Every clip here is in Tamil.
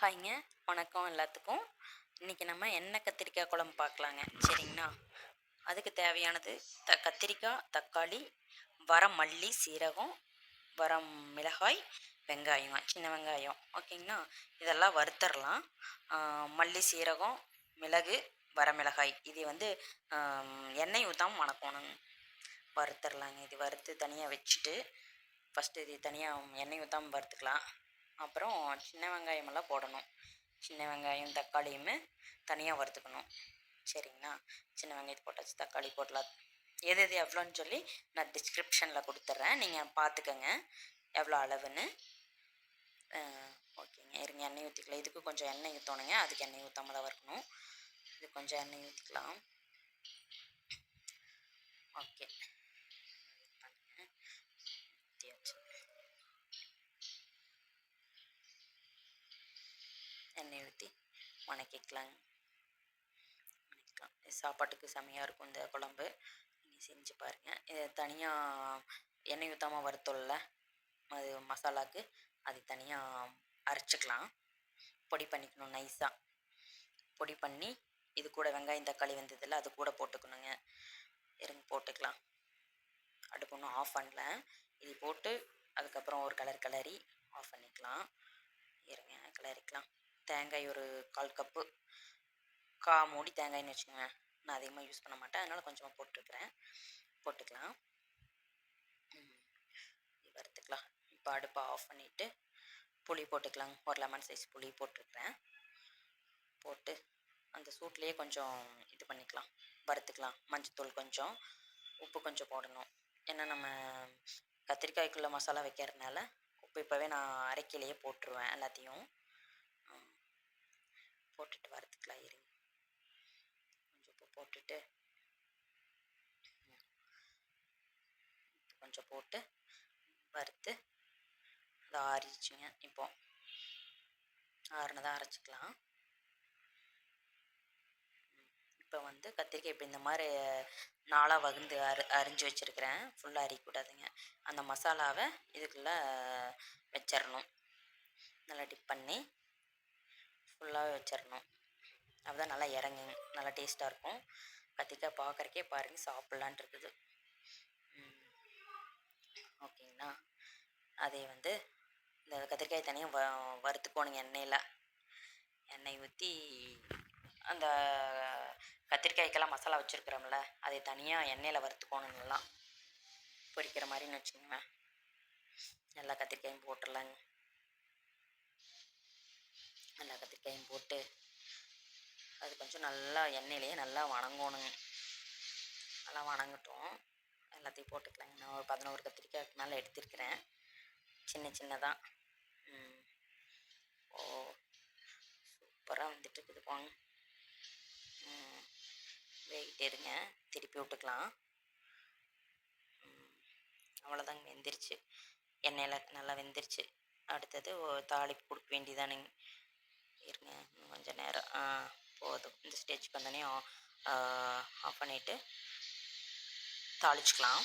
ஹாய்ங்க. வணக்கம் எல்லாத்துக்கும். இன்றைக்கி நம்ம எண்ணெய் கத்திரிக்காய் குழம்பு பார்க்கலாங்க. சரிங்களா? அதுக்கு தேவையானது கத்திரிக்காய், தக்காளி, மல்லி, சீரகம், மிளகாய், வெங்காயங்க, சின்ன வெங்காயம். ஓகேங்களா? இதெல்லாம் வறுத்தரலாம். மல்லி, சீரகம், மிளகு, மிளகாய் இது வந்து எண்ணெய் ஊற்றாம வணக்கணுங்க. வறுத்தரலாங்க. இது வறுத்து தனியாக வச்சுட்டு ஃபஸ்ட்டு இது தனியாக எண்ணெய் ஊற்றாம வறுத்துக்கலாம். அப்புறம் சின்ன வெங்காயமெல்லாம் போடணும். சின்ன வெங்காயம் தக்காளியுமே தனியாக வறுத்துக்கணும். சரிங்களா? சின்ன வெங்காயத்தை போட்டாச்சு, தக்காளி போடலாம். எது எது எவ்வளோன்னு சொல்லி நான் டிஸ்கிரிப்ஷனில் கொடுத்துட்றேன், நீங்கள் பார்த்துக்கோங்க எவ்வளோ அளவுன்னு. ஓகேங்க, இருங்க எண்ணெய் ஊற்றிக்கலாம். இதுக்கு கொஞ்சம் எண்ணெய் ஊற்றணுங்க, அதுக்கு எண்ணெய் ஊற்றாமலாம் வறுக்கணும். இது கொஞ்சம் எண்ணெய் ஊற்றிக்கலாம். ஓகே, எண்ணெய் ஊற்றி வணக்கிக்கலாம். சாப்பாட்டுக்கு செமையாக இருக்கும் இந்த குழம்பு. நீங்கள் செஞ்சு பாருங்கள். இதை தனியாக எண்ணெய் ஊற்றாமல் வறுத்தோம்ல அது மசாலாவுக்கு, அது தனியாக அரைச்சிக்கலாம். பொடி பண்ணிக்கணும் நைஸாக. பொடி பண்ணி இது கூட வெங்காயம் தக்காளி வந்ததில்ல அது கூட போட்டுக்கணுங்க. இருங்க போட்டுக்கலாம். அடுப்பு ஒன்றும் ஆஃப் பண்ணல. இது போட்டு அதுக்கப்புறம் ஒரு கிளறி ஆஃப் பண்ணிக்கலாம். இருங்க கிளறிக்கலாம். தேங்காய் ஒரு 1/4 கப்பு, மூடி தேங்காய்னு வச்சுக்கோங்க. நான் அதிகமாக யூஸ் பண்ண மாட்டேன், அதனால் கொஞ்சமாக போட்டுக்கலாம். வறுத்துக்கலாம். இப்போ அடுப்பை ஆஃப் பண்ணிவிட்டு புளி போட்டுக்கலாங்க. ஒரு லெமன் சைஸ் புளி போட்டுருக்கிறேன். போட்டு அந்த சூட்லேயே கொஞ்சம் இது பண்ணிக்கலாம், வறுத்துக்கலாம். மஞ்சத்தூள் கொஞ்சம், உப்பு கொஞ்சம் போடணும். ஏன்னா நம்ம கத்திரிக்காய்க்குள்ளே மசாலா வைக்கிறதுனால உப்பு இப்போவே நான் அரைக்கிலேயே போட்டுருவேன் எல்லாத்தையும். போட்டுட்டு வறுத்துக்கலாம். இருங்க கொஞ்சம் உப்பு போட்டுட்டு கொஞ்சம் போட்டு வறுத்து அதை ஆறிடுச்சுங்க. இப்போ ஆறுனதாக அரைச்சிக்கலாம். இப்போ வந்து கத்திரிக்காய் இப்போ இந்த மாதிரி நாளாக வகுந்து அரிஞ்சு வச்சுருக்கிறேன். ஃபுல்லாக அரிக்கக்கூடாதுங்க. அந்த மசாலாவை இதுக்குள்ளே வச்சிடணும். நல்லா டிப் பண்ணி ஃபுல்லாகவே வச்சிடணும். அப்போ தான் நல்லா இறங்குங்க, நல்லா டேஸ்ட்டாக இருக்கும். கத்திரிக்காய் பார்க்குறக்கே பாருங்கள் சாப்பிட்லான் இருக்குது. ஓகேங்களா? அதே வந்து இந்த கத்திரிக்காய் தனியாக வறுத்துக்கோணுங்க. எண்ணெய் ஊற்றி அந்த கத்திரிக்காய்க்கெல்லாம் மசாலா வச்சுருக்குறோம்ல அதை தனியாக எண்ணெயில் வறுத்துக்கோணும். நல்லா பொரிக்கிற மாதிரின்னு வச்சுக்கோங்க. எல்லா கத்திரிக்காயும் போட்டுடலாங்க. எல்லா கத்திரிக்காயும் போட்டு அது கொஞ்சம் நல்லா எண்ணெயிலேயே நல்லா வணங்கணுங்க. நல்லா வணங்கட்டும். எல்லாத்தையும் போட்டுக்கலாங்க. நான் ஒரு 11 கத்திரிக்காய்க்கு மேலே எடுத்துருக்கிறேன், சின்னதாக. ஓ சூப்பராக வந்துட்டு இருக்குது போங்க. வேகிட்டே இருங்க, திருப்பி விட்டுக்கலாம். அவ்வளோதாங்க, வெந்துருச்சு. எண்ணெயில் நல்லா வெந்துருச்சு. அடுத்தது தாளிப்பு கொடுக்க வேண்டியதானுங்க. இருங்க இன்னும் கொஞ்சம் நேரம். போதும். இந்த ஸ்டேஜ்க்கு வந்தோடனே ஆஃப் பண்ணிவிட்டு தாளிச்சிக்கலாம்.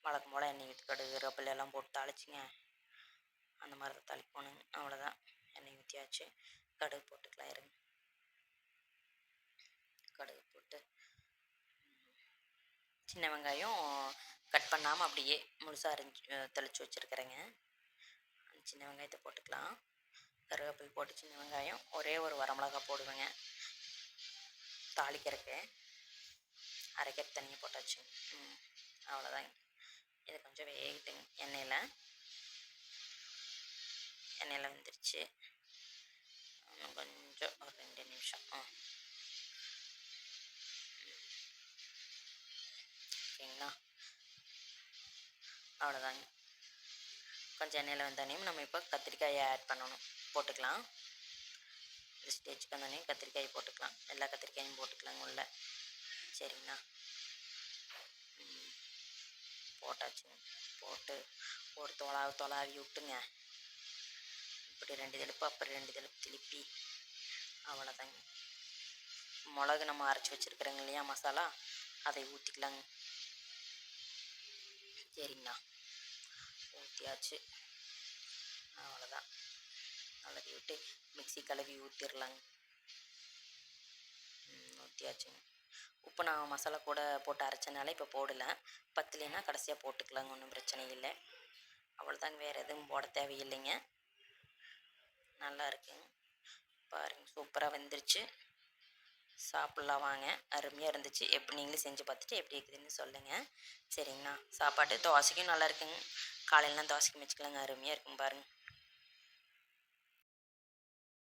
வழக்கம் போல் எண்ணெய் ஊற்றி கடுகு கருவேப்பிலை எல்லாம் போட்டு தாளிச்சிங்க. அந்த மாதிரி தான் தாளிக்கணுங்க. அவ்வளோதான், எண்ணெய் ஊற்றியாச்சு. கடுகு போட்டுக்கலாம். இருங்க கடுகு போட்டு சின்ன வெங்காயம் கட் பண்ணாமல் அப்படியே முழுசாக தெளித்து வச்சுருக்கிறேங்க. சின்ன வெங்காயத்தை போட்டுக்கலாம். கருவேப்பிலை போட்டு சின்ன வெங்காயம், ஒரே ஒரு வரமிளகா போடுவேங்க தாளிக்கிறதுக்கு. அரைக்கிறது தனியாக போட்டாச்சு. அவ்வளோதாங்க. இது கொஞ்சம் வேகட்டுங்க. எண்ணெயில் வந்துருச்சு. இன்னும் கொஞ்சம் ஒரு 2 நிமிஷம். ஓகேங்களா? அவ்வளோதாங்க. கொஞ்சம் எண்ணெயில் வந்தோடனே நம்ம இப்போ கத்திரிக்காயை ஆட் பண்ணணும். போட்டுக்கலாம். இந்த ஸ்டேஜ்க்கு வந்தோடனே கத்திரிக்காயை போட்டுக்கலாம். எல்லா கத்திரிக்காயும் போட்டுக்கலாங்க உள்ள. சரிங்களா? போட்டாச்சுங்க. போட்டு ஒரு தொலாவி விட்டுங்க. இப்படி 2 தடுப்பு, அப்புறம் 2 தடுப்பு திருப்பி. அவ்வளோதாங்க. மிளகு நம்ம அரைச்சி வச்சுருக்குறோங்க இல்லையா மசாலா, அதை ஊற்றிக்கலாங்க. சரிங்களா? ஊற்றியாச்சு. அவ்வளோதான். கலரி விட்டு மிக்ஸி கழுவி ஊற்றிடலாங்க. ஊற்றியாச்சுங்க. உப்பு நான் மசாலா கூட போட்டு அரைச்சனால இப்போ போடலை. பத்தலைன்னா கடைசியாக போட்டுக்கலாங்க, ஒன்றும் பிரச்சனை இல்லை. அவ்வளோதாங்க, வேறு எதுவும் போட தேவையில்லைங்க. நல்லா இருக்குங்க பாருங்க, சூப்பராக வெந்துருச்சு. சாப்பிட்லாம் வாங்க. அருமையாக இருந்துச்சு. எப்படி நீங்களும் செஞ்சு பார்த்துட்டு எப்படி இருக்குதுன்னு சொல்லுங்கள். சரிங்கண்ணா. சாப்பாடு தோசைக்கும் நல்லா இருக்குங்க. காலையிலலாம் தோசைக்கும் வச்சுக்கலாங்க. அருமையாக இருக்குங்க பாருங்கள்.